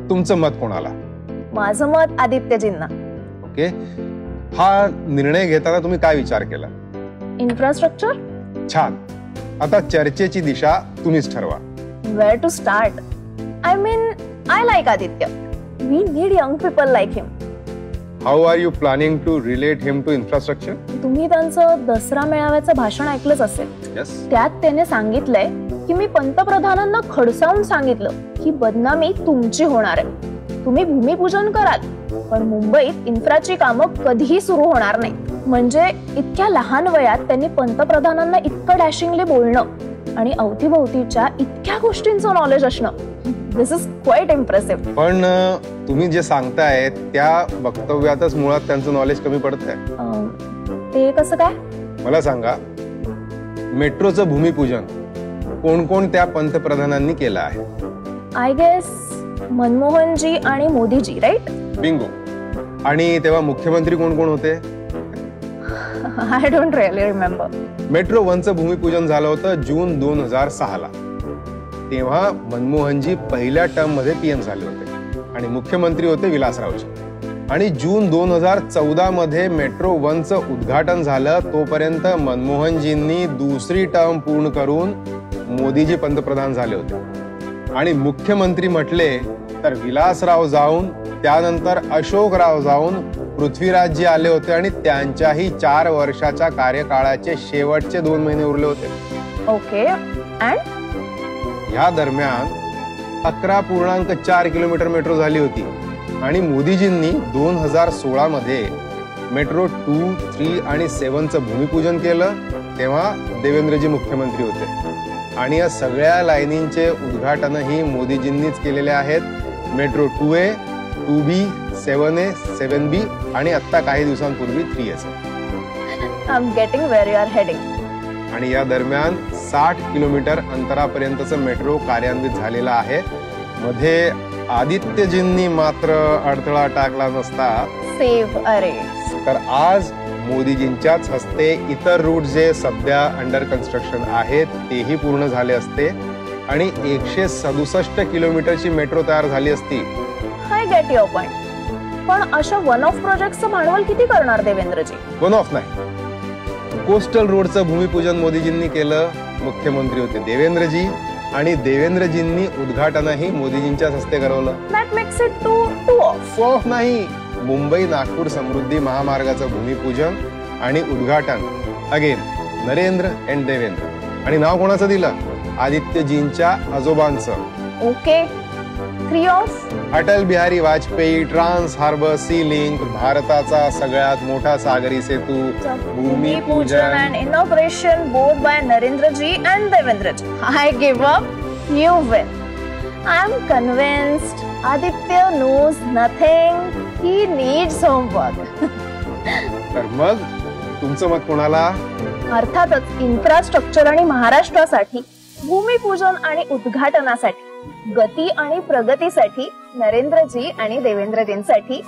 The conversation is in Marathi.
तुमचं मत कोणाला? माझं मत आदित्यजींना. ओके, हा निर्णय घेताना तुम्ही काय विचार केला? इन्फ्रास्ट्रक्चर. छान. आता चर्चेची दिशा तुम्हीच ठरवा. Where to start? I mean, I like Aditya. We need young people like him. How are you planning to relate him to infrastructure? तुम्ही त्यांचं दसरा मेळाव्याचं भाषण ऐकलंच असेल. Yes. त्यात त्याने सांगितलंय की मी पंतप्रधानांना खडसावून सांगितलं की बदनामी तुमची होणार आहे. तुम्ही भूमिपूजन कराल पण मुंबईत इन्फ्राची कामं कधीही सुरू होणार नाही. म्हणजे इतक्या लहान वयात त्यांनी पंतप्रधानांना इतकं डॅशिंगली बोलणं आणि अवतीभोवतीच्या इतक्या गोष्टींचं नॉलेज असणं, दिस इज क्वाइट इम्प्रेसिव्ह. पण तुम्ही जे सांगताय त्या वक्तव्यातच मुळात त्यांचं नॉलेज कमी पडतंय. ते कसं काय? मला सांगा, मेट्रोचं भूमिपूजन कोणकोणत्या पंतप्रधानांनी केलं आहे? आय गेस मनमोहनजी आणि मोदीजी, राईट? बिंगो. आणि तेव्हा मुख्यमंत्री कोण कोण होते? I don't really remember. Metro 1चं भूमिपूजन झालं होतं जून 2006 ला. तेव्हा मनमोहनजी पहिल्या टर्म मध्ये पीएम झाले होते आणि मुख्यमंत्री होते विलासरावजी. आणि जून 2014 मध्ये मेट्रो 1चं उद्घाटन झालं. तोपर्यंत मनमोहनजींनी दुसरी टर्म पूर्ण करून मोदीजी पंतप्रधान झाले होते. आणि मुख्यमंत्री म्हटले तर विलासराव जाऊन, त्यानंतर अशोकराव जाऊन, पृथ्वीराजजी आले होते आणि त्यांच्याही 4 वर्षाच्या कार्यकाळाचे शेवटचे 2 महिने उरले होते. ओके. अँड या दरम्यान 11.4 किलोमीटर मेट्रो झाली होती. आणि मोदीजींनी 2016 मध्ये मेट्रो 2, 3 आणि 7चं भूमिपूजन केलं. तेव्हा देवेंद्रजी मुख्यमंत्री होते. आणि या सगळ्या लाईनींचे उद्घाटनही मोदीजींनीच केलेले आहेत. Metro 2A, 2B, 7A, 7B आणि आता काही दिवसांपूर्वी 3S. I am getting where you are heading. आणि या दरम्यान 60 किलोमीटर अंतरापर्यंतचं मेट्रो कार्यान्वित झालेला आहे. मध्ये आदित्यजींनी मात्र अडथळा टाकला नसता सेव्ह अरे तर आज मोदीजींच्याच हस्ते इतर रूट जे सध्या अंडर कन्स्ट्रक्शन आहेत तेही पूर्ण झाले असते आणि 167 किलोमीटरची मेट्रो तयार झाली असती. I get your point. पण अशा वन ऑफ प्रोजेक्टचं भांडवल किती करणार देवेंद्रजी? वन ऑफ नाही, कोस्टल रोडचं भूमिपूजन मोदीजींनी केलं. मुख्यमंत्री होते देवेंद्रजी आणि देवेंद्रजींनी उद्घाटनही मोदीजींच्याच हस्ते करवलं. That makes it two of. नाही, मुंबई नागपूर समृद्धी महामार्गाचं भूमिपूजन आणि उद्घाटन अगेन नरेंद्र अँड देवेंद्र. आणि नाव कोणाचं दिलं? आदित्यजींच्या आजोबांचं. Okay. 3 of. Atal Bihari Vajpayee trans harbour sea link, भारताचा सगळ्यात मोठा सागरी सेतू भूमिपूजन अँड इनॉग्रेशन बोथ बाय नरेंद्रजी अँड देवेंद्रजी. I give up. You win. I am convinced Aditya knows nothing. He needs homework. तर मग तुमचं मत कोणाला? अर्थातच इन्फ्रास्ट्रक्चर आणि महाराष्ट्रासाठी, भूमिपूजन आणि उद्घाटनासाठी, गती आणि प्रगतीसाठी नरेंद्रजी आणि देवेंद्रजींसाठी